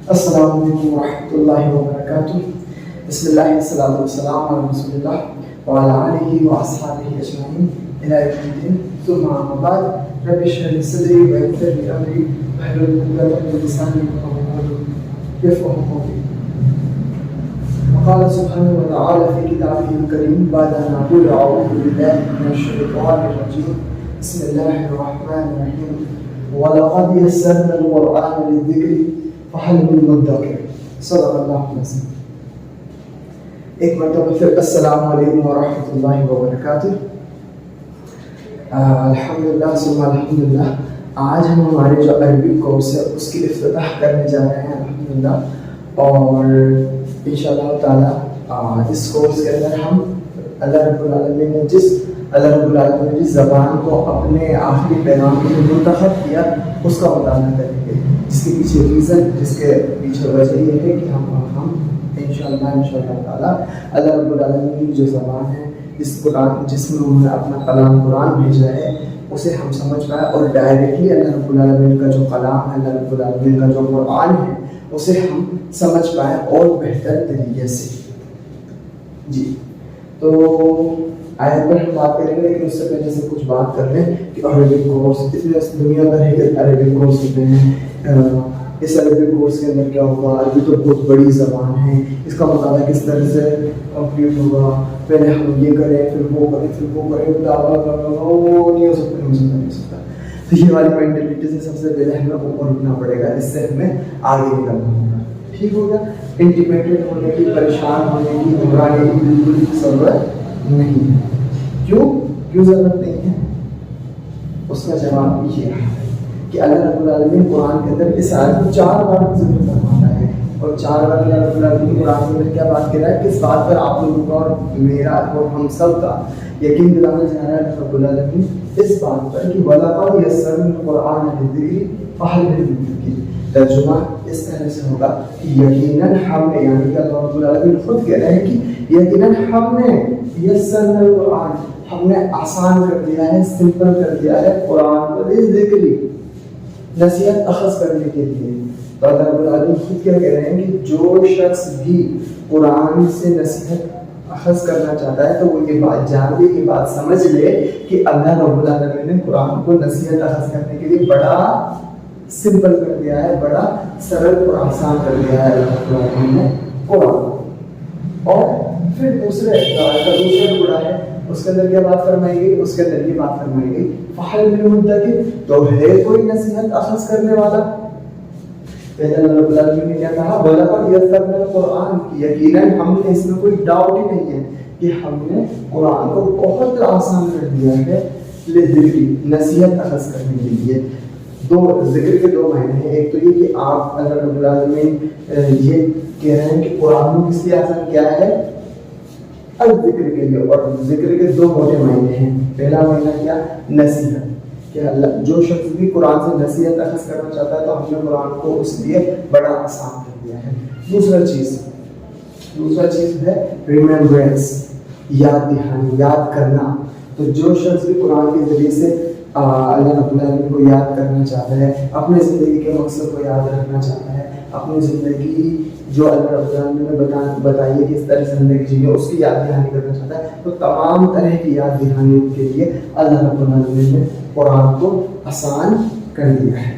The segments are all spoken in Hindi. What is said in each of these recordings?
अस्सलामु अलैकुम वरहमतुल्लाहि वबरकातुह। बिस्मिल्लाहि वस्सलातु वस्सलामु अला रसूलिल्लाह व अला आलिहि व अस्हाबिहि अजमईन इला यौमिद्दीन। सुम्मा अम्मा बाद, रब्बि इश्रह ली सदरी व यस्सिर ली अमरी वहलुल उक़दतम मिन लिसानी यफ़क़हू क़ौली। क़ाल सुब्हानहु व तआला फ़ी किताबिहिल करीम बाद अन अक़ूल अऊज़ु बिल्लाहि मिनश शैतानिर रजीम। बिस्मिल्लाहिर रहमानिर रहीम। व लक़द यस्सरनल क़ुरआन लिज़्ज़िक्रि फहल मिन मुद्दकिर। सल्लल्लाहु अलैहि वसल्लम। एक मरतबा फिर अस्सलामु अलैकुम वरहमतुल्लाहि वबरकातुह। अल्हम्दुलिल्लाह सुम्मा अल्हम्दुलिल्लाह। आज हम हमारे जो अरबी कोर्स है उसकी इफ्तिताह करने जा रहे हैं अल्हम्दुलिल्लाह। और इंशाअल्लाह ताला इस कोर्स के अंदर हम अल्लाह रब्बुल आलमीन ने जिस ज़बान को अपने आखिरी पैगाम के लिए मुंतखब किया उसका मुताला करेंगे, जिसके पीछे रीज़न, जिसके पीछे वजह ये है कि हम इंशाअल्लाह ताला अल्लाह रब्बुल आलमीन की जो ज़बान है, जिसमें उन्होंने अपना कलाम कुरान भेजा है, उसे हम समझ पाए और डायरेक्टली अल्लाह रब्बुल आलमीन का जो कलाम है, अल्लाह रब्बुल आलमीन का जो कुरान है, उसे हम समझ पाए और बेहतर तरीके से। जी, तो आयत पर हम बात करेंगे, लेकिन उससे पहले से कुछ बात कर लें कि अरबिक कोर्स, इतने दुनिया भर के अरबिक कोर्स होते हैं। इस अरबिक कोर्स के अंदर क्या होगा, अरबी तो बहुत बड़ी ज़बान है, इसका मुताला किस तरह से कंप्लीट होगा, पहले हम ये करें फिर वो करें फिर वो करें, वो नहीं हो सकता। तो ये वाली मेंटलिटी से सबसे पहले हमें ऊपर उठना पड़ेगा, इससे हमें आगे निकलना होगा। ठीक हो गया। इंडिपेंडेंट होने की, परेशान होने की, घबराने की बिल्कुल ज़रूरत नहीं है। क्यों ज़रूरत नहीं है? उसका जवाब ये है कि अल्लाह रब्बुल आलमीन कुरान के अंदर इस आयत को 4 बार जिक्र फरमाता है, और 4 बार अल्लाह रब्बुल आलमीन कुरान के अंदर क्या बात कर रहा है, किस बात पर आप लोगों का और मेरा और हम सब का यकीन दिलाना चाह रहा है रब्बुल आलमीन, इस बात पर कि वलक़द यस्सरनल क़ुरआन लिज़्ज़िक्रि फहल मिन मुद्दकिर। तर्जुमा इस तरह से होगा कि यकीनन हमने, यानी कि अल्लाह रब्बुल आलमीन खुद कह रहे हैं कि यकीनन हमने यस्सरनल क़ुरआन, हमने आसान कर दिया है, सिंपल कर दिया है कुरान को लिज़्ज़िक्रि, नसीहत अखज़ करने के लिए। तो अल्लाह रब्बुल आलमीन खुद क्या कह रहे हैं कि जो शख्स भी कुरान से नसीहत अखज़ करना चाहता है तो वो ये बात जान ले, ये बात समझ ले कि अल्लाह रब्बुल आलमीन ने कुरान को नसीहत अखज़ करने के लिए बड़ा सिंपल कर दिया है, बड़ा सरल और आसान कर दिया है अल्लाह रब्बुल आलमीन ने कुरान। और फिर दूसरा टुकड़ा है, उसके अंदर क्या बात फरमाई गई, उसके अंदर ये बात फरमाई गई फहल मिन मुद्दकिर, तो है कोई नसीहत अखज़ करने वाला? पहले अल्लाह रब्बुल आलमीन ने क्या कहा, वलक़द यस्सरनल क़ुरआन, यकीनन हमने, इसमें कोई डाउट ही नहीं है कि हमने कुरान को बहुत आसान कर दिया है लिज़्ज़िक्रि, नसीहत अखज़ करने के लिए। दो जिक्र के 2 मायने हैं। एक तो ये कि आप अल्लाह रब्बुल आलमीन ये कह रहे हैं कि कुरान को किस लिए आसान किया है, जिक्र के लिए, और जिक्र के 2 मोटे मायने हैं। पहला मायना क्या, नसीहत, कि जो शख्स भी कुरान से नसीहत अखज़ करना चाहता है तो हमने कुरान को उसलिए बड़ा आसान कर दिया है। दूसरा चीज़ है रिमेम्बरेंस, याद दहानी, याद करना। तो जो शख्स भी कुरान के ज़रिए से अल्लाह रब्बुल आलमीन को याद करना चाहता है, अपने ज़िंदगी के मकसद को याद रखना चाहता है, अपनी ज़िंदगी जो अल्लाह रब्बुल आलमीन ने बताई है कि इस तरह से ज़िंदगी जीने, उसकी याद दहानी करना चाहता है, तो तमाम तरह की याद दहानी के लिए अल्लाह रब्बुल आलमीन ने कुरान को आसान कर दिया है।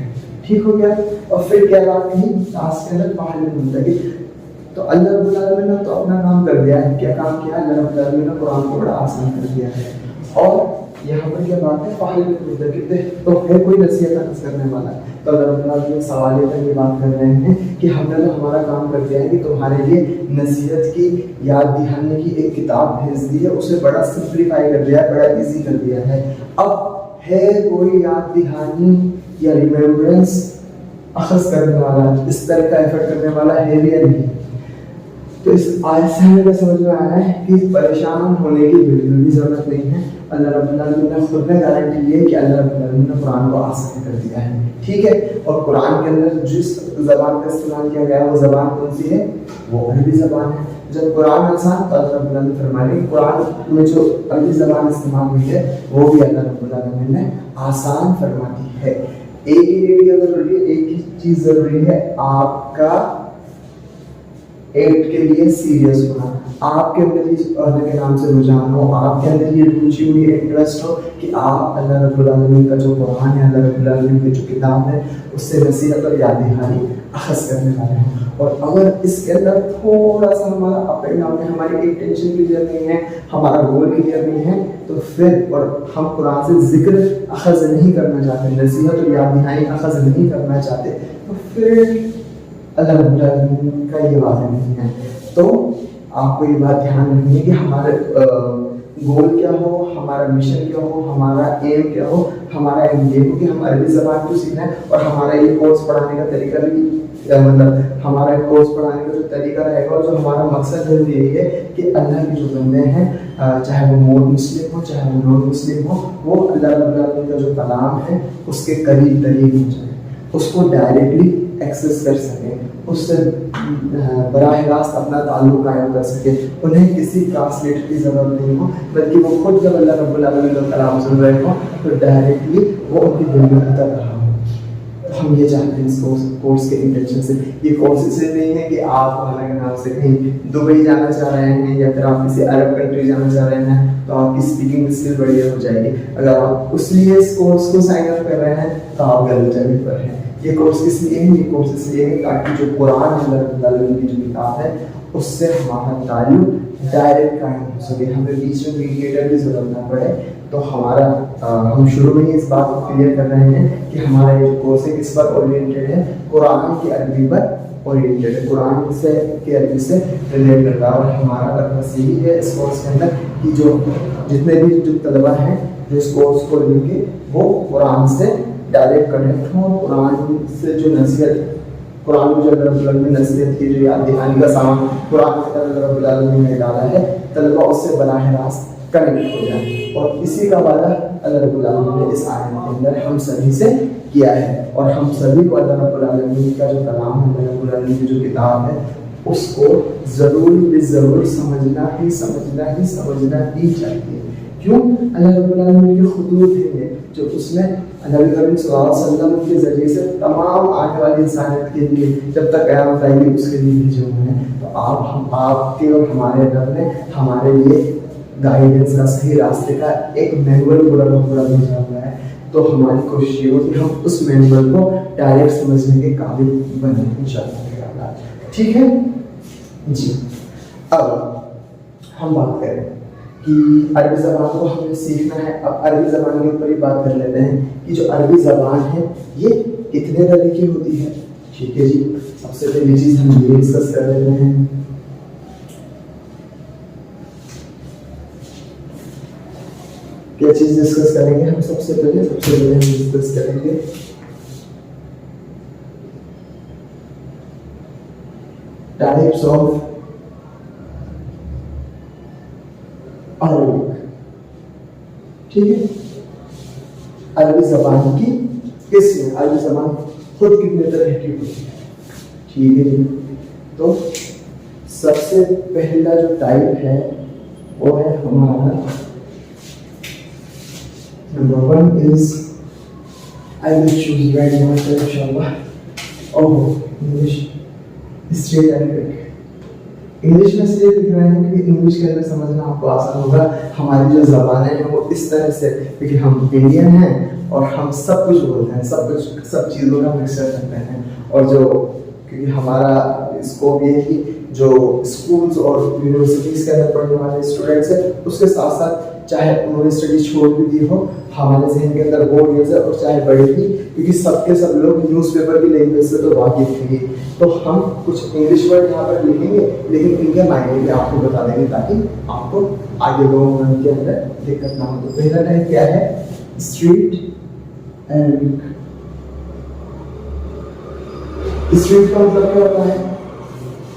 ठीक हो गया। और फिर क्या बात कही लास्ट के अंदर, फहल मिन मुद्दकिर। तो अल्लाह रब्बुल आलमीन ने तो अपना काम कर दिया है। क्या काम किया? अल्लाह रब्बुल आलमीन ने कुरान को बड़ा आसान कर दिया है। और यहाँ पर क्या बात है, फहल मिन मुद्दकिर, तो है कोई नसीहत अखज़ करने वाला? तो अल्लाह रब्बुल आलमीन सवाल लेकर ये बात कर रहे हैं कि हमने तो हमारा काम कर दिया है कि तुम्हारे लिए नसीहत की, याद दहानी की एक किताब भेज दी है, उसे बड़ा सिंप्लीफाई कर दिया है, बड़ा ईजी कर दिया है। अब है कोई याद दहानी या रिमेम्बरेंस अखज़ करने वाला, इस तरह का एफर्ट करने वाला है या नहीं? तो इस आयत से हमें समझ में आया है कि परेशान होने की बिल्कुल भी ज़रूरत नहीं है। अल्लाह रब्बुल आलमीन ने खुद ने गारंटी ली है कि अल्लाह रब्बुल आलमीन ने कुरान को आसान कर दिया है। ठीक है। और कुरान के अंदर जिस ज़बान का इस्तेमाल किया गया है वो ज़बान कौन सी है? वो अरबी ज़बान है। जब कुरान आसान, तो अल्लाह रब्बुल आलमीन फरमा रहे हैं कुरान में जो अरबी ज़बान इस्तेमाल हुई है वो भी अल्लाह रब्बुल आलमीन ने आसान फरमा दी है। एक ही रेडियो ज़रूरी है, एक ही चीज़ ज़रूरी है, आपका एक्ट के लिए सीरियस होना, आपके अंदर इस अल्लाह के नाम से रुझान हो, आपके अंदर ये रुचि हुई इंटरेस्ट हो कि आप अल्लाह रब्बुल आलमीन का जो कुरान है, अल्लाह रब्बुल आलमीन की जो किताब है उससे नसीहत और याद दहानी अखज़ करने वाले हैं। और अगर इसके अंदर थोड़ा सा हमारा अप एंड डाउन है, हमारी इंटेंशन क्लियर नहीं है, हमारा गोल क्लियर नहीं है, तो फिर और हम कुरान से जिक्र अखज़ नहीं करना चाहते, नसीहत और याद दहानी अखज़ नहीं करना चाहते, तो फिर अल्लाह रब्बुल आलमीन का ये वादा नहीं है। तो आपको ये बात ध्यान रखनी है कि हमारे गोल क्या हो, हमारा मिशन क्या हो, हमारा एम क्या हो। हमारा एम ये हो कि हम अरबी ज़बान को सीखना है, और हमारा ये कोर्स पढ़ाने का तरीका भी मतलब हमारा कोर्स पढ़ाने का जो तरीका रहेगा और जो हमारा मकसद है वो यही है कि अल्लाह के जो बंदे हैं, चाहे वो मोर मुस्लिम हो चाहे वो नॉन मुस्लिम हो, वो अल्लाह रब्बुल आलमीन का जो कलाम है उसके करीब तरीब हो जाए, उसको डायरेक्टली एक्सेस कर सकें, उससे बराह रास्त अपना ताल्लुक कायम कर सके, उन्हें किसी ट्रांसलेटर की ज़रूरत नहीं हो, बल्कि वो खुद जब अल्लाह रब्बुल आलमीन का कलाम सुन रहे हो तो डायरेक्टली वो उनकी दिल में उतर रहा हो। तो हम ये चाहते हैं इस कोर्स के इंटेंशन से। ये कोर्स इसलिए नहीं है कि आप अल्लाह के नाम से कहीं दुबई जाना चाह रहे हैं या फिर आप किसी अरब कंट्री जाना चाह रहे हैं तो आपकी स्पीकिंग स्किल बढ़िया हो जाएगी। अगर आप उसलिए इस कोर्स को साइन अप कर रहे हैं तो आप गलत जगह पर हैं। ये कोर्स इसलिए है, ये कोर्स इसलिए है ताकि जो कुरान है, अल्लाह रब्बुल आलमीन की जो किताब है, उससे हमारा ताल्लुक डायरेक्ट कायम हो सके, हमें बीच में मीडिएटर की जरूरत ना पड़े। तो हमारा हम शुरू में ही इस बात को क्लियर कर रहे हैं कि हमारा ये कोर्स है किस पर ओरिएंटेड है, कुरान की अरबी पर ओरिएंटेड है, कुरान से के अरबी से रिलेट करता है। और हमारा पर्पस यही है इस कोर्स के अंदर कि जो जितने भी जो तलबा हैं जो इस कोर्स को लेंगे वो कुरान से डायरेक्ट कनेक्ट हो, कुरान से जो नसीहत, कुरान में जो अल्लाह रब्बुल आलमीन ने नसीहत की जो याद दहानी का सामान कुरान के अंदर अल्लाह रब्बुल आलमीन ने डाला है, तलबा उससे बराह रास्त कनेक्ट हो जाए। और इसी का वादा अल्लाह रब्बुल आलमीन ने इस आयत के अंदर हम सभी से किया है। और हम सभी को अल्लाह रब्बुल आलमीन का जो कलाम है, अल्लाह रब्बुल आलमीन की जो किताब है, उसको ज़रूर समझना ही चाहिए। क्यों? अल्लाह रब्बुल आलमीन के खुतूत हैं जो उसमें नबी करीम सल्लल्लाहु अलैहि वसल्लम के ज़रिए से तमाम आने वाली इंसानियत के लिए जब तक क़यामत आएगी उसके लिए भेजे हुए हैं। तो आपके और हमारे रब ने हमारे लिए गाइडेंस का, सही रास्ते का एक मैनुअल पूरा भेजा हुआ है। तो हमारी कोशिश ये हो कि हम उस मैनुअल को डायरेक्ट समझने के काबिल बने इंशाअल्लाह। ठीक है जी। अब हम बात करें कि अरबी ज़बान को हमें सीखना है। अब अरबी ज़बान के ऊपर ही बात कर लेते हैं कि जो अरबी ज़बान है ये कितने तरह की होती है। ठीक है जी। सबसे पहली चीज़ हम ये डिस्कस कर लेते हैं। क्या चीज़ डिस्कस करेंगे हम? सबसे पहले हम डिस्कस करेंगे टाइप्स ऑफ अरबिक। ठीक है। अरबी ज़बान की किस्म, अरबी ज़बान खुद कितने तरह की होती है। ठीक है जी। तो सबसे पहला जो टाइप है वो है हमारा number 1 is I will choose right now inshallah. English straight Arabic। English में इसलिए लिख रहे हैं क्योंकि इंग्लिश के अंदर समझना आपको आसान होगा। हमारी जो ज़बानें हैं वो इस तरह से, क्योंकि हम इंडियन हैं और हम सब कुछ बोलते हैं, सब चीज़ों का मिक्सचर करते हैं। और जो क्योंकि हमारा स्कोप ये है कि जो स्कूल्स और यूनिवर्सिटीज़ के अंदर पढ़ने वाले स्टूडेंट्स हैं उसके साथ साथ चाहे उन्होंने स्टडी छोड़ भी दी हो, हमारे जहन के अंदर वो न्यूज़ है, और चाहे बड़ी भी, क्योंकि सबके सब लोग न्यूज़पेपर की लैंग्वेज से तो वाकिफ थे। तो हम कुछ इंग्लिश वर्ड यहाँ पर लिखेंगे लेकिन इनके मायने भी आपको बता देंगे ताकि आपको आगे लोगों के अंदर दिक्कत ना हो। तो पहला टाइप क्या है? Street Arabic. स्ट्रीट का मतलब क्या होता है?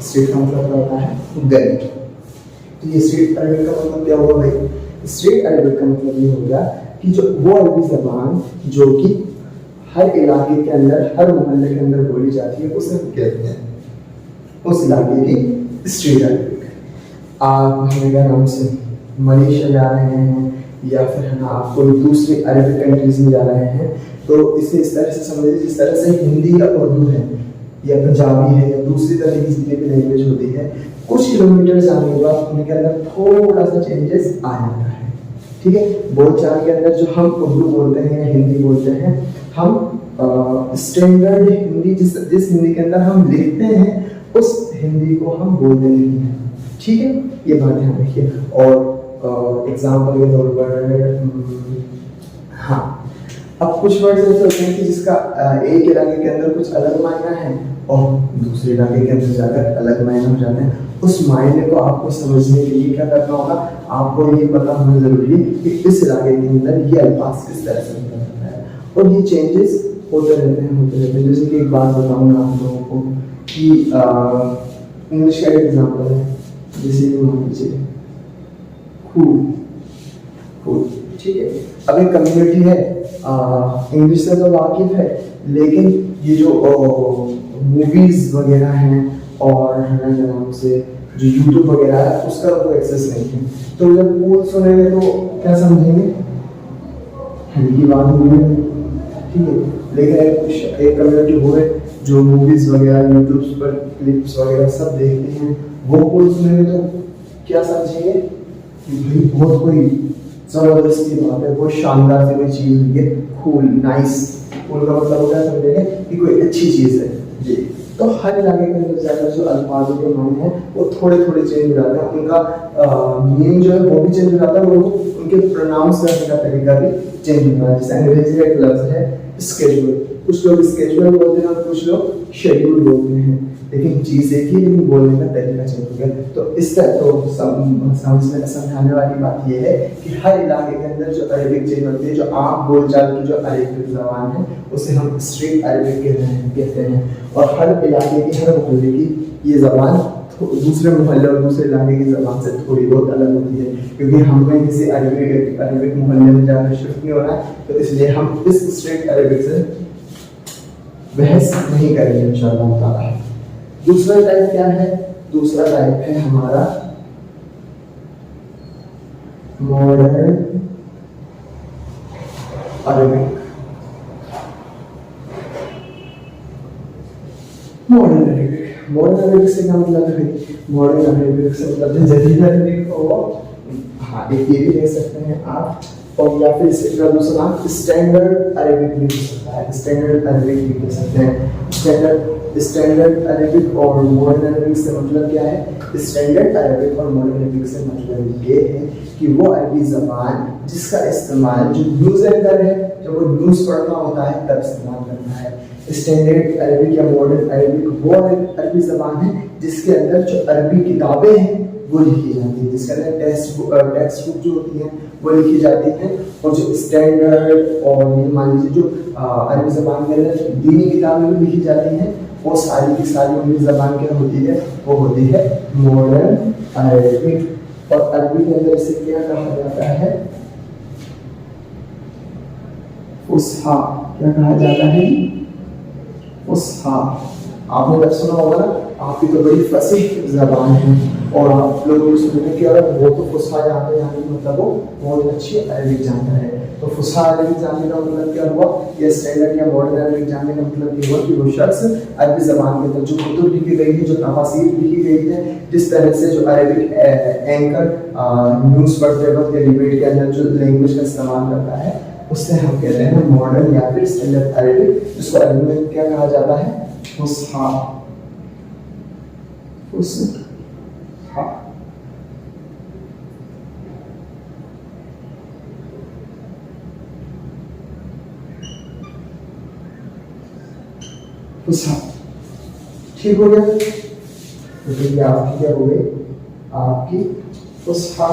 स्ट्रीट का मतलब क्या होता है? गली। तो ये स्ट्रीट अरबिक का मतलब क्या होगा भाई? स्ट्रीट अरबिक का मतलब ये होगा कि जो वो अरबी ज़बान जो कि हर इलाके के अंदर, हर मोहल्ले के अंदर बोली जाती है, उसे हम कहते हैं उस इलाके की स्ट्रीट अरबिक। आप क्या नाम से मलेशिया जा रहे हैं या फिर है ना आप कोई दूसरी अरबिक कंट्रीज में जा रहे हैं, तो इसे इस तरह से समझिए जिस तरह से हिंदी या उर्दू है या पंजाबी है या दूसरी तरह की जितनी भी लैंग्वेज होती है, कुछ किलोमीटर जाने के बाद उनके अंदर थोड़ा सा चेंजेस आ जाता है। ठीक है, बोलचाल के अंदर जो हम उर्दू बोलते हैं या हिंदी बोलते हैं, हम स्टैंडर्ड हिंदी जिस हिंदी के अंदर हम लिखते हैं उस हिंदी को हम बोलते नहीं हैं। ठीक है, ये बात ध्यान रखिए। और एग्जाम्पल के तौर पर हाँ, अब कुछ वर्ड ऐसे होते हैं कि जिसका एक इलाके के अंदर कुछ अलग मायना है और दूसरे इलाके के अंदर जाकर अलग मायना हो जाते हैं। उस मायने को आपको समझने के लिए क्या करना होगा, आपको ये पता होना जरूरी है कि इस इलाके के अंदर ये अल्फाज किस तरह से निकल जाता है और ये चेंजेस होते रहते हैं। जैसे कि एक बात बताऊंगा आप लोगों को कि इंग्लिश का एक एग्जाम्पल है, जैसे मान लीजिए खूब। ठीक है, अब एक कम्युनिटी है इंग्लिश से तो वाकिफ है, लेकिन ये जो मूवीज वगैरह हैं और नाम से जो यूट्यूब वगैरह है उसका तो एक्सेस नहीं है, तो जब कूल सुनेंगे तो क्या समझेंगे, हल्की बात होगी। ठीक है, लेकिन एक कम्युनिटी हो है जो मूवीज वगैरह यूट्यूब पर क्लिप्स वगैरह सब देखते हैं, वो कूल सुनेंगे तो क्या समझेंगे कि भाई बहुत कोई जबरदस्त की बात है, बहुत शानदार सी कोई चीज है, कूल नाइस। कूल का मतलब होता है समझेंगे कि कोई अच्छी चीज है जी। तो हर इलाके के अंदर जाकर जो अल्फाजों के मायने हैं वो थोड़े थोड़े चेंज हो जाते हैं, उनका मीनिंग जो है वो भी चेंज हो जाता है, वो उनके प्रोनाउंस करने का तरीका भी चेंज हो जाता है। जैसे अंग्रेजी का एक लफ्ज है स्केड्यूल, कुछ लोग स्केड्यूल बोलते हैं और कुछ लोग शेड्यूल बोलते हैं, लेकिन चीज एक ही, लेकिन बोलने का तरीका चेंज हो गया। तो इस तरह तो समझाने वाली बात यह है कि हर इलाके के अंदर जो अरबिक चेंज होती है, जो आम बोलचाल की जो अरबिक ज़बान है उसे हम स्ट्रीट अरबिक कहते हैं, और हर इलाके की हर मोहल्ले की ये ज़बान दूसरे मोहल्ले और दूसरे इलाके की ज़बान से थोड़ी बहुत अलग होती है, क्योंकि हमें किसी अरबिक मोहल्ले में जाकर शिफ्ट नहीं होना है, तो इसलिए हम इस स्ट्रीट अरबिक से बहस नहीं करेंगे इंशाअल्लाह ताला। दूसरा टाइप क्या है, दूसरा टाइप है हमारा मॉडर्न अरबिक। मॉडर्न अरबिक से क्या मतलब है, मॉडर्न अरबिक से मतलब है जदीद अरबिक हो, हाँ एक ये भी ले सकते हैं आप, और या फिर इसका दूसरा नाम स्टैंडर्ड अरबिक भी हो सकता है, स्टैंडर्ड अरबिक भी कह सकते हैं। स्टैंडर्ड अरबिक और मॉडर्न अरबिक से मतलब क्या है, स्टैंडर्ड अरबिक और मॉडर्न अरबिक से मतलब ये है कि वो अरबी ज़बान जिसका इस्तेमाल जो न्यूज़ एंकर है, जब वो न्यूज़ पढ़ना होता है तब इस्तेमाल करना है। स्टैंडर्ड अरबिक या मॉडर्न अरबिक वो अरबी ज़बान है जिसके अंदर जो अरबी किताबें हैं वो लिखी जाती है, जिसके अंदर टेक्स्ट बुक जो होती है वो लिखी जाती है, और जो स्टैंडर्ड और मान लीजिए जो अरबी ज़बान के अंदर दीनी किताबें भी लिखी जाती हैं, वो सारी की सारी उनकी ज़बान क्या होती है, वो होती है मॉडर्न अरबिक। और अरबी के अंदर इसे क्या कहा जाता है, फुसहा। क्या कहा जाता है, फुसहा। आपने जब सुना होगा ना, आपकी तो बड़ी फसीह ज़बान है, और आप लोग सुनते कि अगर वो तो फुसहा जानते हैं, यानी मतलब वो बहुत अच्छी अरबिक जानता है। तो फुसहा अरबिक जानने का मतलब क्या हुआ, या स्टैंडर्ड या मॉडर्न अरबिक जानने का मतलब ये हुआ कि वो शख्स अरबी ज़बान के अंदर जो कुतुब लिखी गई है, जो तफासीर लिखी गई है, जिस तरह से जो अरबिक एंकर न्यूज़ पढ़ते वक्त या डिबेट के अंदर जो लैंग्वेज का इस्तेमाल करता है, उससे हम कहते हैं मॉडर्न या फिर स्टैंडर्ड अरबिक, जिसको अरबी में क्या कहा जाता है, फुसहा। फुसहा फुसहा। ठीक हो गया, तो ये आपकी क्या हो गई, आपकी फुसहा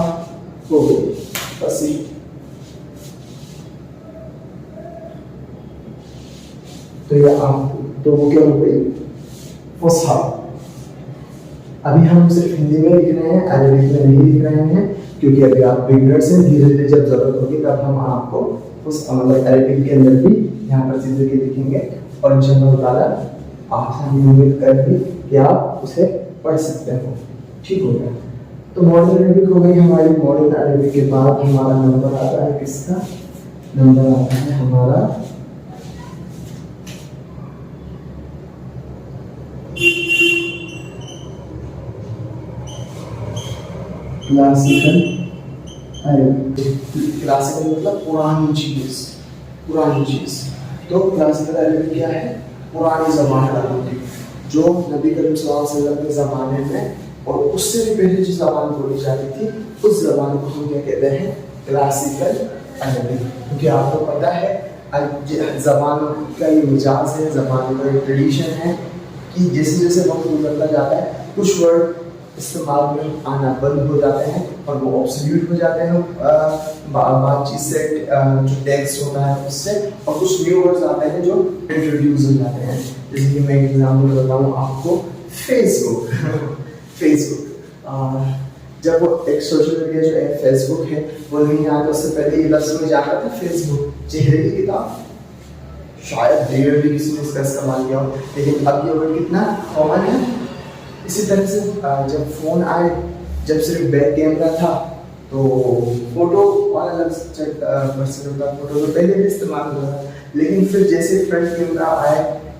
हो गई, फसीह। तो ये आप तो वो क्या हो गई, फुसहा। अभी हम सिर्फ हिंदी में लिख रहे हैं, अरबिक में नहीं लिख रहे हैं, क्योंकि अभी आप बिगनर्स हैं, धीरे धीरे जब जरूरत होगी तब हम आपको उस मतलब अरबिक के अंदर भी यहाँ पर चीजें लिखेंगे, और इंशाअल्लाह ताला आपसे हम उम्मीद करेंगे कि आप उसे पढ़ सकते हो। ठीक हो गया। तो मॉडर्न अरेबिक हो गई हमारी। मॉडर्न अरेबिक के बाद हमारा नंबर आता है किसका? नंबर आता है हमारा क्लासिकल अरेबिक। क्लासिकल मतलब पुरानी चीज, पुरानी चीज। तो क्लासिकल अरेबिक क्या है? पुरानी जबान अरबी, जो नबी करीम सल्लल्लाहु अलैहि वसल्लम के ज़माने में और उससे भी पहले जो ज़बान बोली जाती थी, उस ज़बान को हम क्या कहते हैं? Classical Arabic. क्योंकि आपको पता है ज़बान का ये मिजाज है, ज़बान का ये ट्रेडिशन है कि जैसे जैसे वक्त गुजरता जाता है कुछ वर्ड इस्तेमाल में आना बंद हो जाते हैं और वो ऑब्सोल्यूट हो जाते हैं बातचीत से, जो टेक्स्ट होता है उससे, और कुछ न्यू वर्ड्स आते हैं जो इंट्रोड्यूस हो जाते हैं। जैसे कि मैं एक एग्जाम्पल बताऊँ आपको, फेसबुक। फेसबुक जब वो एक सोशल मीडिया जो है फेसबुक है वो नहीं आया तो उससे पहले ये लफ्ज़ में जाता था फेसबुक, चेहरे की किताब। शायद रेयरली किसी ने इसका इस्तेमाल किया हो, लेकिन अब ये वर्ड कितना कॉमन है। इसी तरह से जब फ़ोन आए, जब सिर्फ बैक कैमरा था तो फोटो वाला लफ्ज़ पर्सनल का फोटो तो पहले भी इस्तेमाल हुआ था, लेकिन फिर जैसे फ्रंट कैमरा आए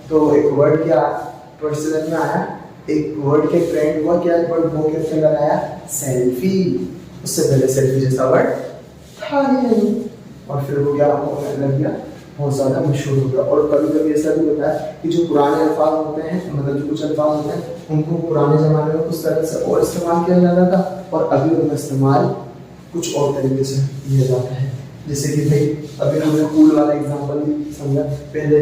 तो एक वर्ड क्या पर्सनल में आया, एक वर्ड के ट्रेंड हुआ, क्या वर्ड वो कैसे लगाया? सेल्फी। उससे पहले सेल्फी जैसा वर्ड था ही नहीं, और फिर वो क्या होने लग गया, बहुत ज़्यादा मशहूर हो गया। और कभी कभी ऐसा भी होता है कि जो पुराने अल्फाज होते हैं, मतलब जो कुछ अल्फाज होते हैं, उनको पुराने ज़माने में कुछ तरह से और इस्तेमाल किया जाता था और अभी उनका इस्तेमाल कुछ और तरीके से किया जाता है। जैसे कि भाई अभी हमने कूल वाला एग्जांपल भी समझा, पहले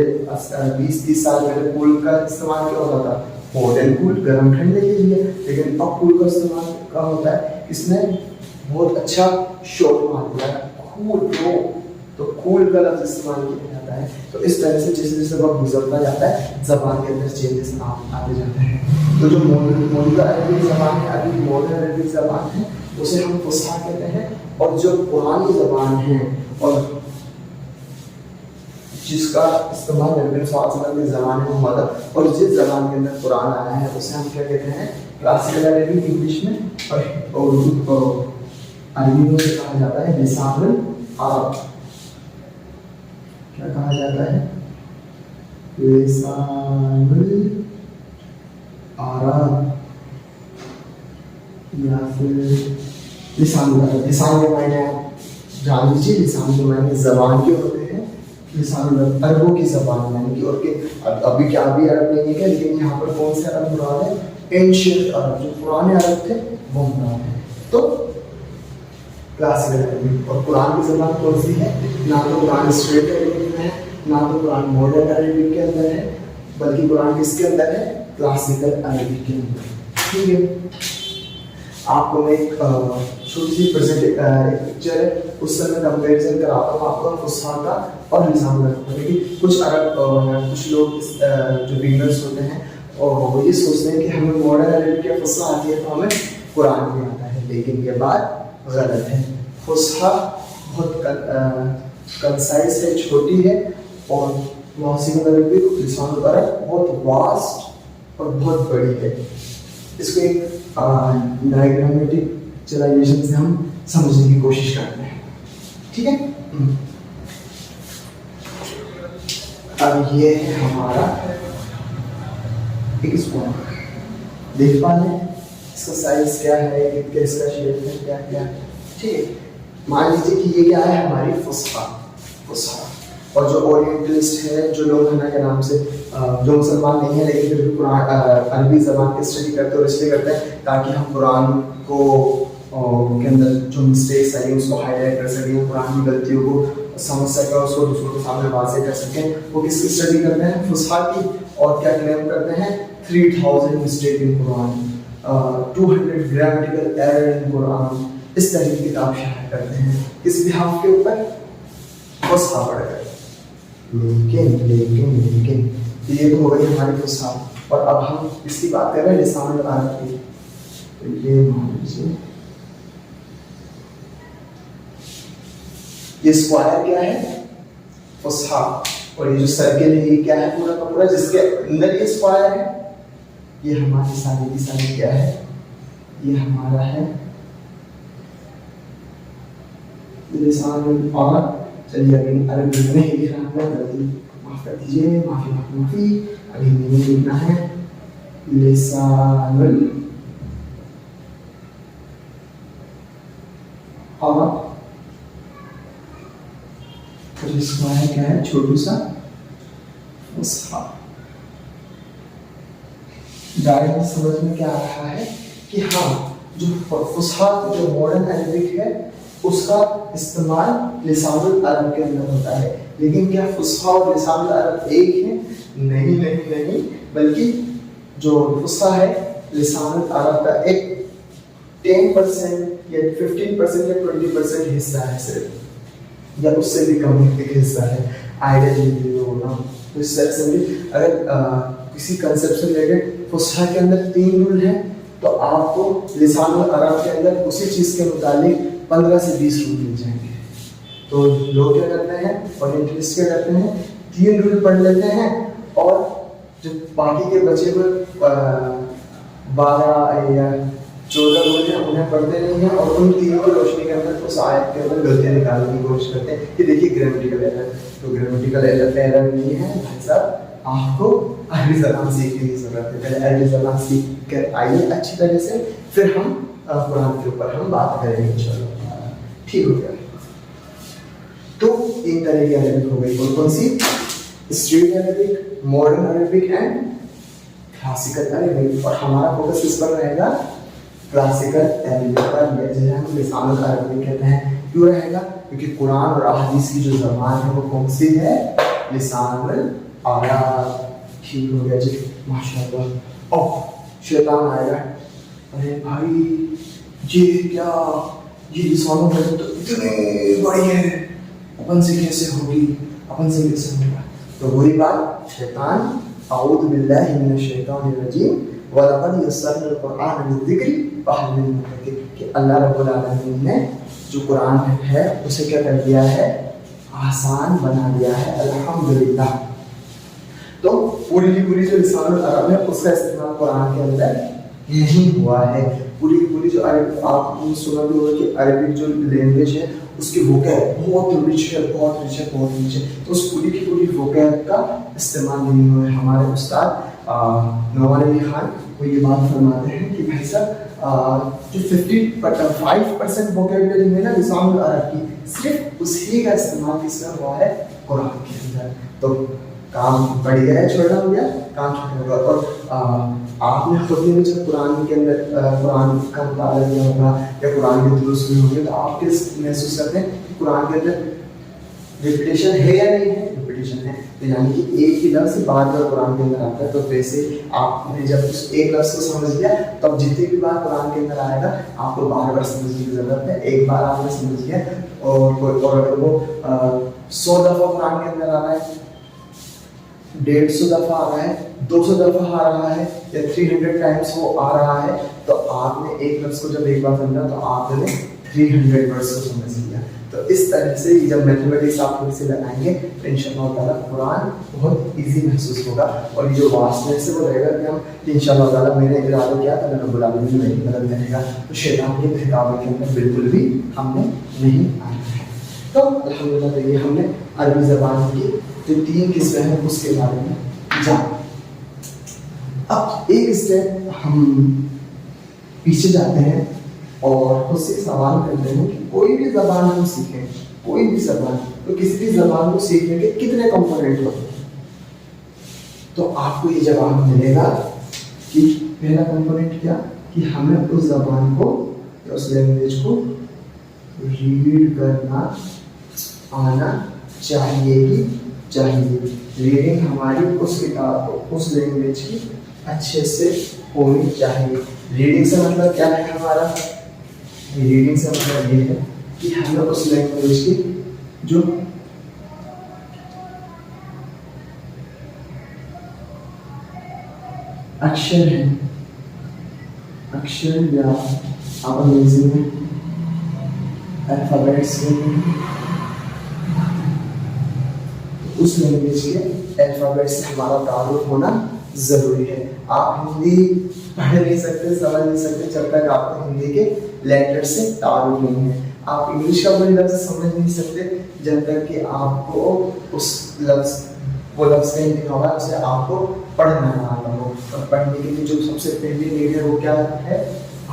20-30 साल पहले कूल का इस्तेमाल क्या होता था? हॉट एंड कूल, गर्म ठंडे के लिए। लेकिन अब कूल का इस्तेमाल क्या होता है? इसने बहुत अच्छा शॉर्ट मार दिया है, कूल। तो कूल का लफ्ज़ इस्तेमाल किया जाता है। तो इस तरह से जैसे जैसे वक्त गुजरता जाता है ज़बान के अंदर चेंजेस आते जाते हैं। तो जो मौजूदा अरबी ज़बान है, अभी मॉडर्न अरबी ज़बान है, उसे हम फुसहा कहते हैं। और जो पुरानी ज़बान है और जिसका इस्तेमाल नबी सल्लल्लाहु अलैहि वसल्लम के ज़माने में हुआ था और जिस ज़बान के अंदर कुरान आया है, उसे हम क्या कहते हैं? क्लासिकल अरबी इंग्लिश में, और उर्दू अरबी में कहा जाता है लिसानुल अरब। क्या कहा जाता है? लिसानुल अरब या फिर लिसानुल अरब। लिसान के मायने आप जान लीजिए, लिसान के मायने ज़बान के होते हैं। लिसानुल अरबों की ज़बान यानी कि, और के अभी क्या अभी अरब नहीं है, लेकिन यहाँ पर कौन से अरब मुराद है? एंशिएंट अरब, जो पुराने अरब थे वो मुराद है। तो क्लासिकल अरबी और कुरान की ज़बान कौन सी है? ना तो कुरान स्ट्रेट अरबिक में है, ना तो कुरान मॉडर्न अरबिक के अंदर है, बल्कि कुरान किसके अंदर है? क्लासिकल अरबिक के अंदर। ठीक है, आपको मैं एक छोटी सी पिक्चर है, उससे मैं कंपेरिजन कराता हूँ आपको फुसहा का और लिसान का। क्योंकि कुछ अरब कुछ लोग जो बिगनर्स होते हैं और वो ये सोचते हैं कि हमें मॉडर्न अरबिक या फुसहा आती है तो हमें कुरान भी आता है, लेकिन ये बात गलत है। फुसहा बहुत कंसाइज है, छोटी है, और मौसीक़ी अरबिक लिसान अरब बहुत वास्ट और बहुत बड़ी है। इसको एक डायग्रामेटिक चलाइजेशन से हम समझने की कोशिश करते हैं। ठीक है, अब ये है हमारा एक स्क्वायर, देख पा रहे हैं इसका साइज क्या है, इसका शेप है, क्या क्या। ठीक है, मान लीजिए कि ये क्या है? हमारी फुसहा। और जो ओरिएंटलिस्ट है, जो लोग हना के नाम से, जो मुसलमान नहीं है लेकिन फिर भी कुरान अरबी ज़बान की स्टडी करते और इसलिए करते हैं ताकि हम कुरान को के अंदर जो मिस्टेक्स आई उसको हाईलाइट कर सकें, कुरान की गलतियों को समझ सकें, उसको दूसरों के सामने वाज़ेह कर सकें। वो किसकी स्टडी करते हैं? फुसहा की। और क्या क्लेम करते हैं? 3000 mistake in Quran, 200 grammatical error in Quran. इस तरह की किताब शाया करते हैं, किस बिहाफ के ऊपर? फुसहा पढ़कर। लेकिन ये तो हो गई हमारी फुसहा, और अब हम इसकी बात कर रहे हैं लिसान अरब की। तो ये मान लीजिए ये स्क्वायर क्या है? फुसहा। और ये जो सर्किल है ये क्या है? पूरा का पूरा जिसके अंदर ये स्क्वायर है, ये हमारी सारी की सारी क्या है? ये हमारा है लिसानुल अरब। चलिए अभी अरबी में नहीं लिख रहा है, गलती माफ़ कर दीजिए, माफ़ी माफ़ी माफ़ी। अभी हिंदी में लिखना है लिसानुल अरब। तो इसका है क्या है, छोटू सा फुसहा। डायरेक्ट समझ में क्या आ रहा है कि हाँ, जो फुसहा जो मॉडर्न अरबिक है उसका इस्तेमाल लिसानुल अरब के अंदर होता है। लेकिन क्या फुसहा और लिसानुल अरब एक है? नहीं नहीं नहीं, बल्कि जो फुसहा है लिसानुल अरब का एक 10% या 15% या 20% हिस्सा है सिर्फ, या उससे भी कम एक हिस्सा है। आइडिया होना तो इस तरह से भी अगर किसी कंसेप्ट से रिलेटेड फुसहा के अंदर 3 रूल है तो आपको लिसानुल अरब के अंदर उसी चीज़ के मुतालिक 15 से 20 रूल मिल जाएंगे। तो लोग क्या करते हैं, ओरिएंटलिस्ट क्या करते हैं, 3 रूल पढ़ लेते हैं और जो बाकी के बचे हुए 12 या 14 रूल हैं उन्हें पढ़ते नहीं हैं और उन 3 की रोशनी के अंदर उस आयत के अंदर गलतियाँ निकालने की कोशिश करते हैं कि देखिए ग्रामेटिकल एरर। तो ग्रामेटिकल एरर नहीं है भाई साहब, आपको अरबी ज़बान सीखने की ज़रूरत है। पहले अरबी ज़बान सीख कर आइए अच्छी तरह से, फिर हम कुरान के ऊपर हम बात करेंगे इंशाल्लाह। ठीक हो गया? तो 3 तरह की अरबिक हो गई, कौन कौन सी? Street Arabic, modern Arabic and classical Arabic. और हमारा फोकस किस पर रहेगा? क्लासिकल अरबिक पर, जिसे हम लिसानुल अरब भी कहते हैं। क्यों रहेगा? क्योंकि कुरान और अहादीस की जो ज़बान है वो कौन सी है? लिसानुल अरब। ठीक हो गया जी, माशाअल्लाह। और शैतान आएगा, अरे भाई ये क्या, ये लिसानुल अरब तो इतने बड़ी है, अपन से कैसे होगी, अपन से कैसे होगा? तो वही बात, शैतान अऊज़ु बिल्लाहि मिनश शैतानिर रजीम वलक़द यस्सरनल कुरआन लिज़िक्रि फहल मिन मुद्दकिर, कि अल्लाह रब्बुल आलमीन ने जो कुरान है उसे क्या कर दिया है? आसान बना दिया है, अल्हम्दुलिल्लाह। तो पूरी की पूरी जो लिसानुल अरब है उसका इस्तेमाल कुरान के अंदर नहीं हुआ है। पूरी की पूरी जो आपने सुना भी होगा कि अरबिक जो लैंग्वेज है उसकी वोकैब बहुत रिच है, बहुत रिच है, बहुत रिच है। तो उस पूरी की पूरी वोकैब का इस्तेमाल नहीं हुआ है। हमारे उस्ताद नौमान अली खान वो ये बात फरमाते हैं कि भाई साहब जो 55% वोकैबुलरी है ना लिसानुल अरब की, सिर्फ उसी का इस्तेमाल किसका हुआ है? कुरान के अंदर। तो काम बढ़ गया है, छोटा हो गया, काम छोटा होगा। और आपने खुद ने जब कुरान के अंदर कुरान का मुताला किया होगा या कुरान के दुरुस्त हुए होंगे तो आप किस महसूस करते हैं कि कुरान के अंदर रिपीटेशन है या नहीं है? रिपीटेशन है। तो यानी कि एक ही लफ्ज़ बार बार कुरान के अंदर आता है। तो वैसे आपने जब उस एक लफ्ज़ को समझ लिया तब जितनी भी बार कुरान के अंदर आएगा आपको बार बार समझने की ज़रूरत है। एक बार आपने समझ लिया और अगर वो 100 दफ़ा कुरान के अंदर आ रहा है, 150 दफ़ा आ रहा है, 200 दफ़ा आ रहा है या 300 टाइम्स वो आ रहा है, तो आपने एक लफ्ज़ को जब एक बार समझा तो आपने 300 वर्ड्स को समझ लिया। तो इस तरह से जब मैथमेटिक्स आप थोड़ी सी लगाएंगे तो इंशाअल्लाह ताला कुरान बहुत इजी महसूस होगा। और ये जो वास्टनेस है वो रहेगा कि हम इंशाअल्लाह ताला मैंने इरादा किया था, रब्बुल आलमीन मेरी मदद करेगा। तो शैतान के बहकावे के अंदर बिल्कुल भी हमने नहीं आना है। तो अल्हम्दुलिल्लाह तो ये हमने अरबी ज़बान की जो 3 किस्में हैं उसके बारे में जाना। अब एक स्टेप हम पीछे जाते हैं और उससे सवाल करते हैं कि कोई भी ज़बान हम सीखें, कोई भी ज़बान, तो किसी भी ज़बान को सीखने के कितने कंपोनेंट होते हैं? तो आपको ये जवाब मिलेगा कि पहला कंपोनेंट क्या, कि हमें उस ज़बान को या उस लैंग्वेज को रीड करना आना चाहिए। रीडिंग हमारी उस किताब को, उस लैंग्वेज की अच्छे से होनी चाहिए। रीडिंग से मतलब क्या है हमारा? रीडिंग से मतलब ये है कि हमें उस लैंग्वेज की जो अक्षर है, अक्षर या आप अंग्रेजी में अल्फाबेट्स में, उस लैंग्वेज के अल्फाबेट से हमारा ताल्लुक होना ज़रूरी है। आप हिंदी पढ़ नहीं सकते, समझ नहीं सकते जब तक आपको हिंदी के लेटर से ताल्लुक नहीं है। आप इंग्लिश का कोई लफ्ज़ समझ नहीं सकते जब तक कि आपको उस वो लफ्ज़ नहीं लिखा होगा, उसे आपको पढ़ना ना आता हो। और पढ़ने के लिए जो सबसे पहली नीड है वो क्या है,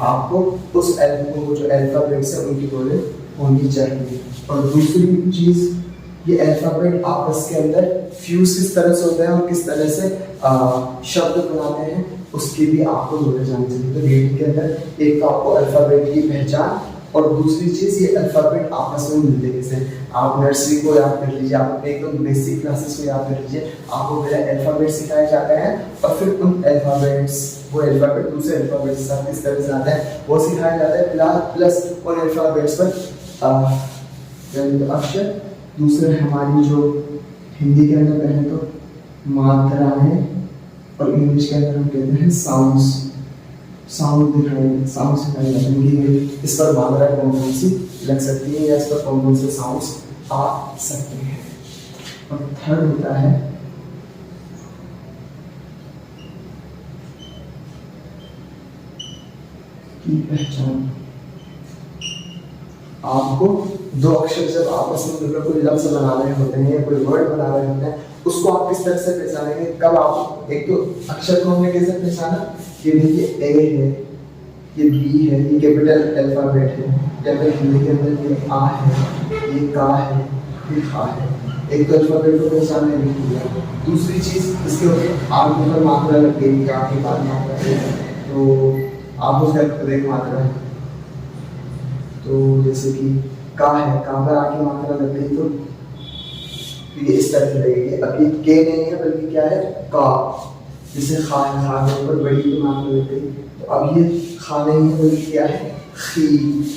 आपको उस जो अल्फ़ाबेट्स है उनकी नॉलेज होनी चाहिए। और दूसरी चीज़, ये अल्फ़ाबेट आपस के अंदर फ्यूज किस तरह से होता है और किस तरह से शब्द बनाते हैं उसकी भी आपको नॉलेज आनी चाहिए। तो रीडिंग के अंदर एक तो आपको अल्फ़ाबेट की पहचान, और दूसरी चीज़ ये अल्फ़ाबेट आपस में मिलते कैसे। आप नर्सरी को याद कर लीजिए, आप अपने एकदम बेसिक क्लासेस को याद कर लीजिए, आपको पहले अल्फ़ाबेट सिखाए जाते हैं और फिर उन अल्फ़ाबेट्स वो अल्फ़ाबेट दूसरे अल्फ़ाबेट के साथ किस तरह से आते हैं वो सिखाया जाता है। प्लस उन अल्फ़ाबेट्स पर अक्षर। दूसरे हमारी जो हिंदी के अंदर कहें तो मात्रा है, और इंग्लिश के अंदर हम कहते हैं साउंड सिखाए जाते हैं। इस पर मात्रा कौन सी लग सकती है या इस पर कौन से साउंड्स आ सकते हैं। और थर्ड होता है की पहचान। आपको दो अक्षर जब आपस में मिलकर कोई लफ्ज़ बना रहे होते हैं या कोई वर्ड बना रहे होते हैं, उसको आप किस तरह से पहचानेंगे। कब आप एक तो अक्षर को हमने कैसे पहचाना, ये देखिए ए है, ये बी है, ये कैपिटल अल्फ़ाबेट है, या फिर हिंदी के अंदर ये आ है, ये का है, ये खा है। एक तो अल्फ़ाबेट को पहचानने नहीं दिया। दूसरी चीज़ इसके ऊपर आग के ऊपर मात्रा लग गई, आपके बाद मात्रा है तो आप उसका एक मात्रा है। तो जैसे कि का है, का पर आके मात्रा लग गई तो ये इस तरह से लगेगी। अब ये के नहीं है बल्कि क्या है, का। जैसे खा है, खा के ऊपर बड़ी की मात्रा लग गई, तो अब ये खा नहीं है बल्कि क्या है, खी।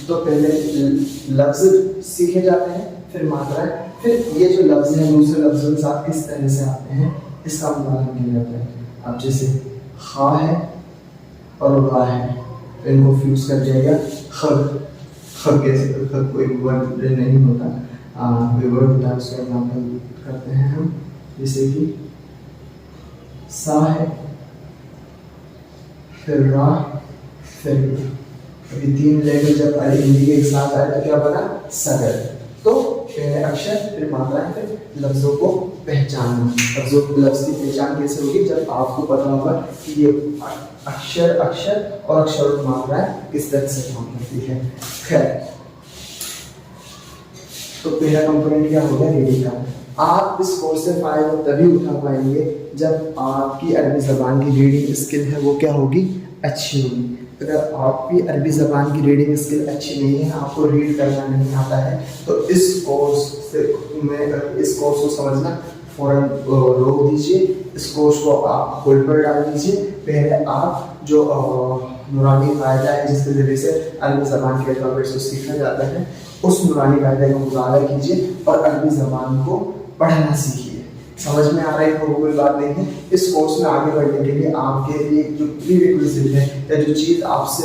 तो पहले लफ्ज़ सीखे जाते हैं, फिर मात्रा, फिर ये जो लफ्ज़ हैं दूसरे लफ्ज़ों के साथ किस तरह से आते हैं इसका उदाहरण किया जाता है। अब जैसे खा है और गा है, तो इनको फ्यूज कर दिया गया खग। खग कैसे, खग कोई वर्ड नहीं होता, कोई वर्ड होता है, उसका एग्जाम्पल करते हैं हम। जैसे कि सा है, फिर रा, फिर अभी तीन लेटर जब हिंदी के एक साथ आए तो क्या बना, सगर। तो पहले अक्षर, फिर मात्राएं, फिर लफ्ज़ों को पहचानना। लफ्ज़ की पहचान कैसे होगी, जब आपको पता होगा कि ये अक्षर और अक्षर और मात्राएं किस तरह से काम करती है। खैर, तो पहला कंपोनेंट क्या हो गया, रीडिंग का। आप इस कोर्स से फायदा तभी उठा पाएंगे जब आपकी अरबी ज़बान की रीडिंग स्किल है वो क्या होगी, अच्छी होगी। अगर आपकी अरबी ज़बान की रीडिंग स्किल अच्छी नहीं है, आपको रीड करना नहीं आता है, तो इस कोर्स को समझना फ़ौरन रोक दीजिए। इस कोर्स को आप होल्ड पर डाल दीजिए। पहले आप जो नूरानी कायदा है जिसके ज़रिए से अरबी ज़बान के अल्फ़ाबेट्स को सीखा जाता है, उस नूरानी कायदे का मुताला कीजिए और अरबी ज़बान को पढ़ना सीखिए। समझ में आ रहा है तो कोई बात नहीं है। इस कोर्स में आगे बढ़ने के लिए आपके लिए जो प्रीरिक्विजिट है या जो चीज़ आपसे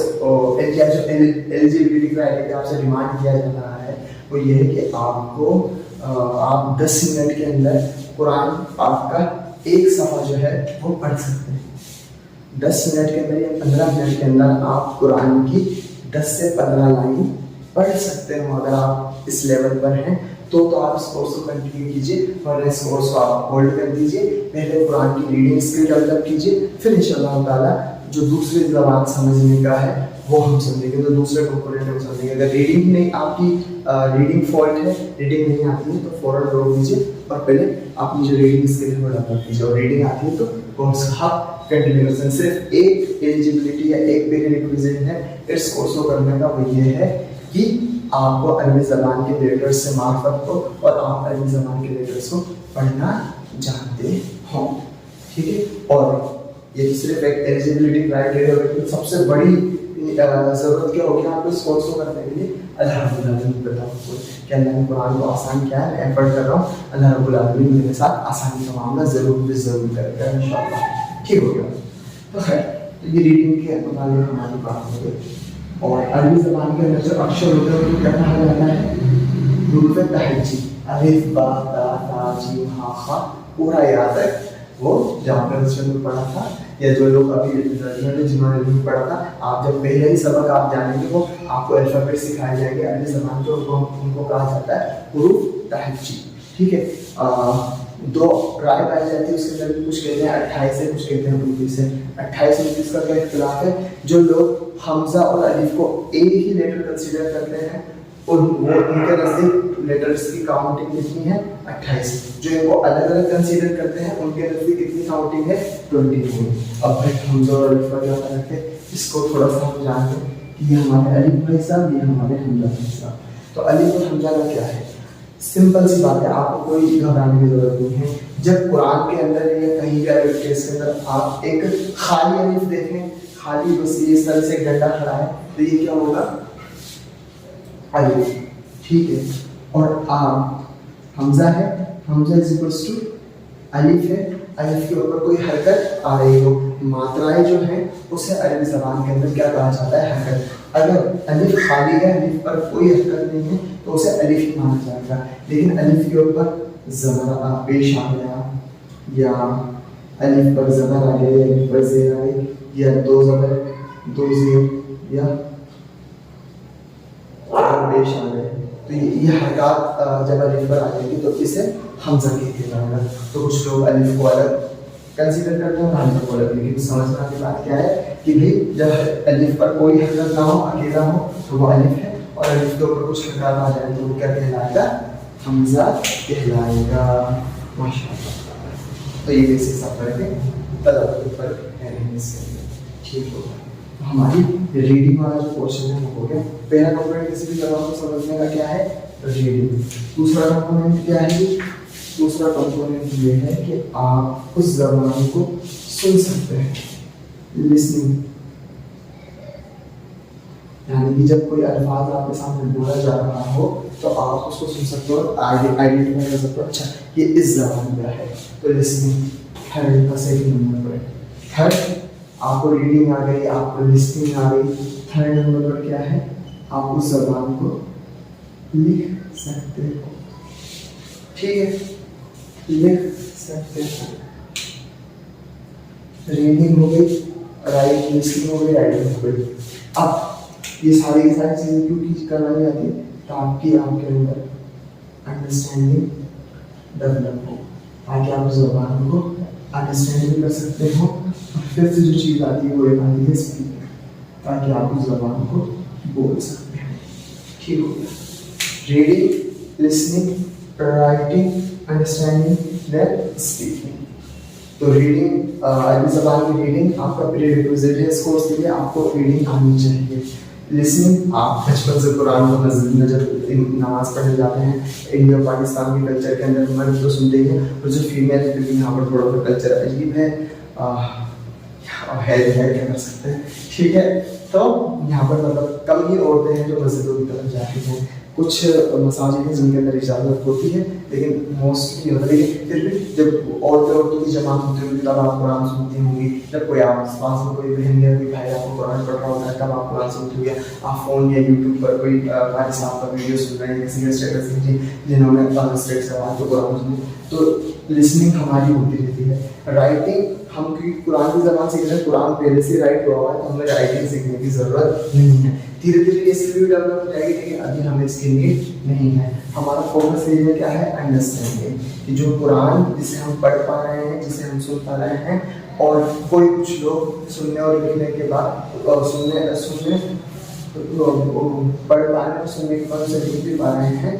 एलिजिबिलिटी क्राइटेरिया आपसे डिमांड किया जा रहा है वो ये है कि आप 10 मिनट के अंदर कुरान पाक का एक सफ़ा जो है वो पढ़ सकते हैं। 10 मिनट के अंदर या 15 मिनट के अंदर आप कुरान की 10 से 15 लाइन पढ़ सकते हो। अगर आप इस लेवल पर हैं तो आप इस कोर्स को कंटिन्यू कीजिए, और इस कोर्स को आप होल्ड कर दीजिए। पहले कुरान की रीडिंग स्किल डेवलप कीजिए, फिर इंशाअल्लाह ताला जो दूसरी ज़बान समझने का है वो हम समझेंगे, तो दूसरे कंपोनेंट हम समझेंगे। अगर रीडिंग नहीं आपकी रीडिंग फॉल्ट है, रीडिंग नहीं आती है, तो फ़ौरन रोक दीजिए और पहले अपनी जो रीडिंग स्किल है वो डेवलप कीजिए। और रीडिंग आती है तो कोर्स का कंटिन्यू कर सकते। सिर्फ एक एलिजिबिलिटी या एक प्रीरिक्विजिट है इस कोर्स को करने का, वो ये है कि आपको अरबी ज़बान के लेटर्स से मार्फत हो और आप अरबी ज़बान के लेटर्स को पढ़ना जानते हो, ठीक है। और ये तो सिर्फ एक एलिजिबिलिटी क्राइटेरिया है। सबसे बड़ी ज़रूरत क्या होगी आपको इस कोर्स को करने के लिए, अल्लाह रब्बुल आलमीन बताओ कि अल्लाह ने कुरान को आसान किया है। मैं एफर्ट कर रहा हूँ, अल्लाह रब्बुल आलमीन मेरे साथ आसानी का मामला ज़रूर करेगा इंशाअल्लाह, ठीक हो गया। तो खैर, तो ये रीडिंग के मुताबिक हमारी बात हो गई। और अरबी ज़बान के अंदर जो अक्षर होते हैं उनको क्या कहा जाता है, हुरूफ तहज्जी, अलिफ बा ता ता जीम हा खा, पूरा याद है। वो जहाँ पर में पढ़ा था, या जो लोग अभी जिन्होंने नहीं पढ़ा था, आप जब पहले ही सबक आप जानेंगे वो आपको अल्फ़ाबेट सिखाए जाएंगे अरबी ज़बान के, उनको कहा जाता है हुरूफ तहज्जी। ठीक है, दो राय पाई जाती है उसके अंदर भी, कुछ कहते हैं 28 है, कुछ कहते हैं 29 है। 28 29 का क्या इख्तिलाफ है? जो लोग हमजा और अलिफ को एक ही लेटर कंसीडर करते हैं और वो उनके नज़दीक लेटर्स की काउंटिंग कितनी है? 28। जो इनको अलग अलग कंसीडर करते हैं उनके नज़दीक कितनी काउंटिंग है? 29। अब भाई हमजा और अलिफ का क्या फर्क है, इसको थोड़ा सा हम जान लें कि ये हमारे अलिफ भाई साहब, ये हमारे हमजा भाई साहब। तो अलिफ और हमजा का क्या है? सिंपल सी बात है, आपको कोई घबराने की जरूरत नहीं है। जब कुरान के अंदर या कहीं भी अरबी टेक्स्ट के अंदर आप एक खाली अलिफ देखें, खाली बस ये इस तरह से एक डंडा खड़ा है, तो ये क्या होगा? अलिफ। ठीक है, और हमजा है, हमजा इज इक्वल्स टू अलिफ है, अलिफ के ऊपर कोई हरकत आ रही हो, मात्राएं जो हैं उसे अरबी ज़बान के अंदर क्या कहा जाता है? हरकत। अगर अलिफ खाली है, अलिफ पर कोई हरकत नहीं है, तो उसे अलिफ ही माना जाएगा। लेकिन अलिफ के ऊपर ज़बर पेश आ गया, या अलिफ पर ज़बर आ गया, या अलिफ पर ज़ेर आ गई, या दो ज़बर दो ज़ेर या पेश आ गए, तो ये हरकत जब अलिफ पर आ जाएगी तो इसे हमजा कहते हैं। तो कुछ लोग अलिफ को अलग कंसीडर करते हैं, हमजा को अलग। लेकिन समझना की बात क्या है कि भाई जब अलिफ पर कोई हरकत ना हो, अकेला हो, तो वो अलिफ है, और अलिफ के ऊपर कुछ हरकत आ जाए तो वो क्या कहलाएगा? हमजा कहलाएगा। माशाअल्लाह। तो ये बेसिक सा फर्क है, तलफ़्फ़ुज़ फर्क है इसके। ठीक होगा। तो हमारी रीडिंग वाला जो पोर्शन है वो हो गया। पहला कंपोनेंट किसी भी ज़बान को समझने का क्या है? रीडिंग। दूसरा कंपोनेंट क्या है? दूसरा कंपोनेंट ये है कि आप उस ज़बान को सुन सकते हैं, लिसनिंग। यानी कि जब कोई अल्फाज आपके सामने बोला जा रहा हो तो आप उसको सुन सकते हो, आइडेंटिफाई कर सकते हो, अच्छा ये इस ज़बान का है, तो लिसनिंग। थर्ड का सेकंड नंबर पर, थर्ड आपको रीडिंग आ गई, आपको लिसनिंग आ गई। थर्ड नंबर पर क्या है? आप उस ज़बान को लिख सकते हो। ठीक है, लिख सकते हो। रीडिंग हो गई, राइट, लिसनिंग हो गई, राइटिंग हो गई। अब ये सारी की सारी चीज़ें क्यों की करवाई जाती है? ताकि आपके अंदर अंडरस्टैंडिंग डेवलप हो, ताकि आप उस ज़बान को अंडरस्टैंड भी कर सकते हो। और फिर से जो चीज़ आती है वो एक आती है स्पीकिंग, ताकि आप उस ज़बान को बोल सकते हो। ठीक हो गया? Reading, listening, writing, understanding, then speaking. तो रीडिंग, अरबी ज़बान की रीडिंग आपका प्रीरिक्विजिट है इस कोर्स के लिए, आपको रीडिंग आनी चाहिए। लिसनिंग, आप बचपन से कुरान को नमाज पढ़ने जाते हैं, इंडिया पाकिस्तान के कल्चर के अंदर मर्द तो सुनते ही हैं, और जो फीमेल है, क्योंकि यहाँ पर थोड़ा सा कल्चर अजीब है, क्या कर सकते हैं। ठीक है, तो यहाँ पर मतलब कम ही औरतें हैं जो मस्जिदों की तरफ जाती हैं। कुछ मसाजिद हैं जिनके अंदर इजाज़त होती है, लेकिन मोस्टली होता है। लेकिन फिर भी जब औरतों की जमात होती होगी तब आप कुरान सुनती होंगी। जब कोई आस पास में कोई बहन या कोई भाई आपको कुरान पढ़ रहा होता है तब आप कुरान सुनती होंगे। आप फ़ोन या यूट्यूब पर कोई भाई साहब का वीडियो सुन रहे हैं, किसी का स्टेटस जिन्होंने स्टेट से बात को कुरान सुनी, तो लिसनिंग हमारी होती रहती है। राइटिंग, हम क्योंकि कुरान की ज़बान सीख रहे हैं, कुरान पहले से राइट हुआ हुआ है, तो हमें राइटिंग सीखने की ज़रूरत नहीं है। धीरे धीरे ये स्किल भी डेवलप हो जाएगी, लेकिन अभी हमें इसकी नीड नहीं है। हमारा फोकस एरिया क्या है? अंडरस्टैंडिंग, कि जो कुरान जिसे हम पढ़ पा रहे हैं, जिसे हम सुन पा रहे हैं, और कोई कुछ लोग सुनने और लिखने के बाद सुनने पढ़ पा रहे हैं, सुनने के बाद उसे लिख भी पा रहे हैं,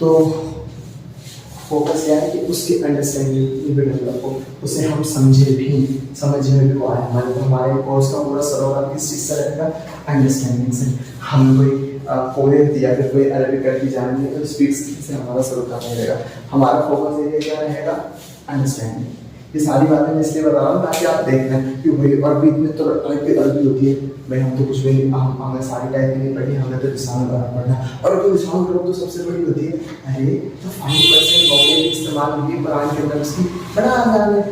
तो फोकस क्या है कि उसकी अंडरस्टैंडिंग भी डेवलप हो, उसे हम समझे भी, समझ में भी आए। हमारे कोर्स का पूरा सरोवर किस चीज़ से रहेगा? अंडरस्टैंडिंग से। हम कोई पोएम या फिर कोई अरबी करके जानेंगे तो स्पीच से हमारा सरोवर नहीं रहेगा। हमारा फोकस एरिया क्या रहेगा? अंडरस्टैंडिंग। ये सारी बातें मैं इसलिए बता रहा हूँ ताकि आप देख लें कि भाई अरबी में तो टाइप की अरबी होती है, भाई हम तो कुछ भी हमें सारी टाइप की नहीं पढ़ी, हमें तो लिसान पढ़ना है, और अगर लिसान करो तो सबसे बड़ी होती है। अरे तो 5% वोकेबुलरी इस्तेमाल होगी कुरान के अंदर, उसकी बड़ा आसान है,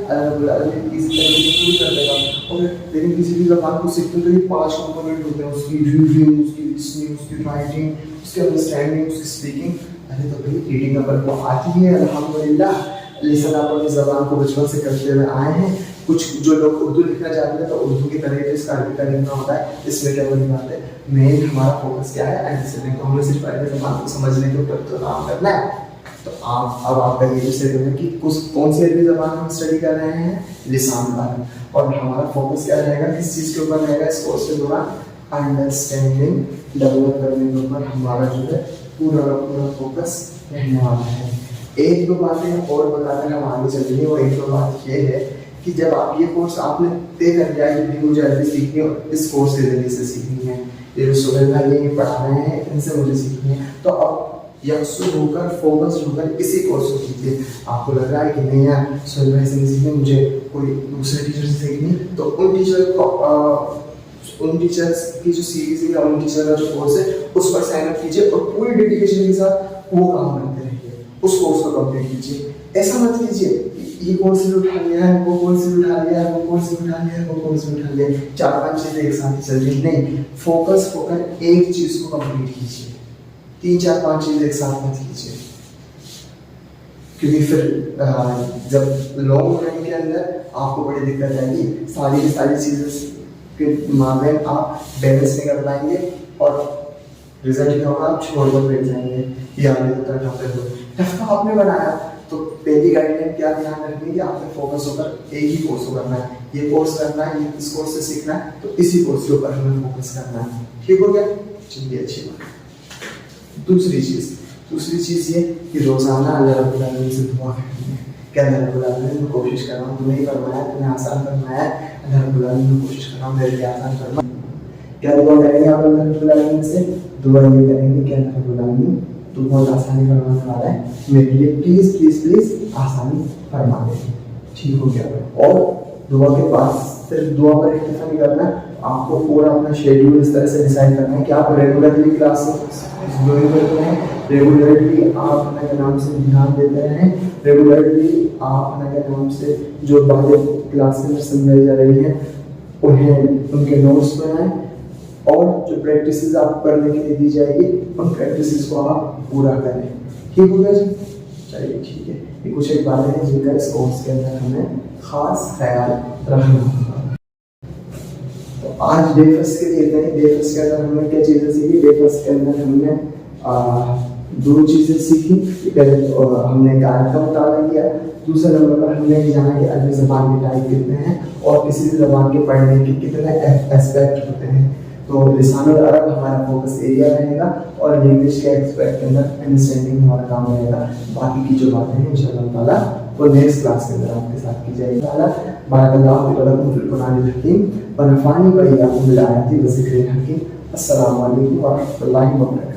इसी तरीके से पूरी कर देगा। और लेकिन किसी भी ज़बान को सीखते तो ये 5 कंपोनेंट होते हैं, उसकी रीडिंग, उसकी लिसनिंग, उसकी राइटिंग, उसकी अंडरस्टैंडिंग, उसकी स्पीकिंग। अरे तो भाई रीडिंग नंबर को आती है अल्हम्दुलिल्लाह, लिसन आप अपनी ज़बान को बचपन से करते हुए आए हैं, कुछ जो लोग उर्दू लिखना चाहते हैं तो उर्दू की तरह इसका अरबी का लिखना होता है, इसमें क्या बड़ी बात है। मेन हमारा फोकस क्या है, अंडरस्टैंडिंग। तो हमें सिर्फ अरबी ज़बान को समझने के ऊपर तो काम करना है। तो आप अब आपका ये जो शेड्यूल है कि कौन सी अरबी ज़बान हम स्टडी कर रहे हैं, लिसान वाला। और हमारा फोकस क्या रहेगा, किस चीज़ के ऊपर रहेगा इस कोर्स के दौरान, अंडरस्टैंडिंग डेवलप करने के ऊपर हमारा जो है पूरा पूरा फोकस रहने वाला है। एक दो बातें और बताकर हम आगे चलेंगे, और एक दो बात ये है कि जब आप ये कोर्स आपने तय कर लिया है कि मुझे अरबी सीखनी है और इस कोर्स के जरिए से सीखनी है, ये जो सुहेल भाई ये पढ़ा रहे हैं इनसे मुझे सीखनी है, तो अब यकसुर होकर फोकस होकर इसी कोर्स को कीजिए। आपको लग रहा है कि नहीं यार सुहेल भाई से नहीं सीखनी, मुझे कोई दूसरे टीचर से सीखनी, तो उन टीचर्स की जो सीरीज है या उन टीचर का जो कोर्स है उस पर साइन अप कीजिए और पूरी डेडिकेशन के साथ वो काम करते रहिए, उस कोर्स को कंप्लीट कीजिए। ऐसा मत कीजिए ये कोर्स भी उठा लिया है, वो कोर्स भी उठा लिया है, वो कोर्स भी उठा लिया है, वो कोर्स भी उठा लिया है, 4-5 चीजें एक साथ ही चल रही नहीं। फोकस होकर एक चीज को कंप्लीट कीजिए, 3-4-5 चीजें एक साथ मत कीजिए, क्योंकि फिर जब लॉन्ग रन के अंदर आपको बड़ी दिक्कत आएगी। सारी की सारी चीजें के मामले में आप बैलेंस नहीं कर पाएंगे और रिजल्ट क्या होगा, आप छोड़ कर बैठ जाएंगे। ये आगे टफ्का आपने बनाया तो पहली गाइडलाइन क्या ध्यान रखनी है कि आपने फोकस होकर एक ही कोर्स को करना है, ये कोर्स करना है, ये इस कोर्स से सीखना है, तो इसी कोर्स के ऊपर हमें फोकस करना है। ठीक हो गया, चलिए अच्छी बात। दूसरी चीज़ ये कि रोज़ाना अल्लाह रब्बुल आलमीन से दुआ करनी है कि अल्लाह रब्बुल आलमीन मैं कोशिश कर रहा हूँ, तुम्हें फरमाया, तुम्हें आसान फरमाया, अल्लाह रब्बुल आलमीन मैं कोशिश कर रहा हूँ मेरे लिए आसान फरमा। क्या दुआ करेंगे आप अल्लाह रब्बुल आलमीन से? दुआ ये करेंगे कि अल्लाह रब्बुल आलमीन तू बहुत आसानी फरमाने वाला है, मेरे लिए प्लीज़ प्लीज़ प्लीज़ आसानी फरमा दे। ठीक हो गया। और दुआ के बाद सिर्फ दुआ पर इक्तफा नहीं करना है, आपको पूरा अपना शेड्यूल इस तरह से डिसाइड करना है कि आप रेगुलरली क्लास ज्वाइन करते हैं, रेगुलरली आप अपने के नाम से ध्यान देते हैं, रेगुलरली आप अपने के नाम से जो बातें क्लास में समझाई जा रही हैं उन्हें उनके नोट्स बनाएं, और जो प्रैक्टिसेस आपको करने के लिए दी जाएगी उन प्रैक्टिसेस को आप पूरा करें। ठीक हो गया जी? चलिए ठीक है। ये कुछ एक बातें हैं जिनका इस कोर्स के अंदर हमें खास ख्याल रखना होगा। तो आज डे फर्स्ट के लिए इतना ही। डे फर्स्ट के अंदर हमने क्या चीज़ें सीखी? डे फर्स्ट के अंदर हमने 2 चीज़ें सीखी। हमने गायब का मुताबिक किया, दूसरे नंबर पर हमने जाना कि अरबी ज़बान के टाइप कितने हैं और किसी भी ज़बान के पढ़ने के कितने एस्पेक्ट होते हैं। तो लिसानुल अरब हमारा फोकस एरिया रहेगा और इंग्लिश के एस्पेक्ट के अंदर अंडरस्टैंडिंग हमारा काम रहेगा। बाकी की जो बातें हैं इंशाअल्लाह ताला वो नेक्स्ट क्लास के अंदर आपके साथ की जाएगी। बारकाल्लाहु लकुम फिल कुरानिल हकीम व नफ़अनी व इय्याकुम बिल आयाति व ज़िक्रिल हकीम। अस्सलामु अलैकुम व रहमतुल्लाहि व बरकातुहू।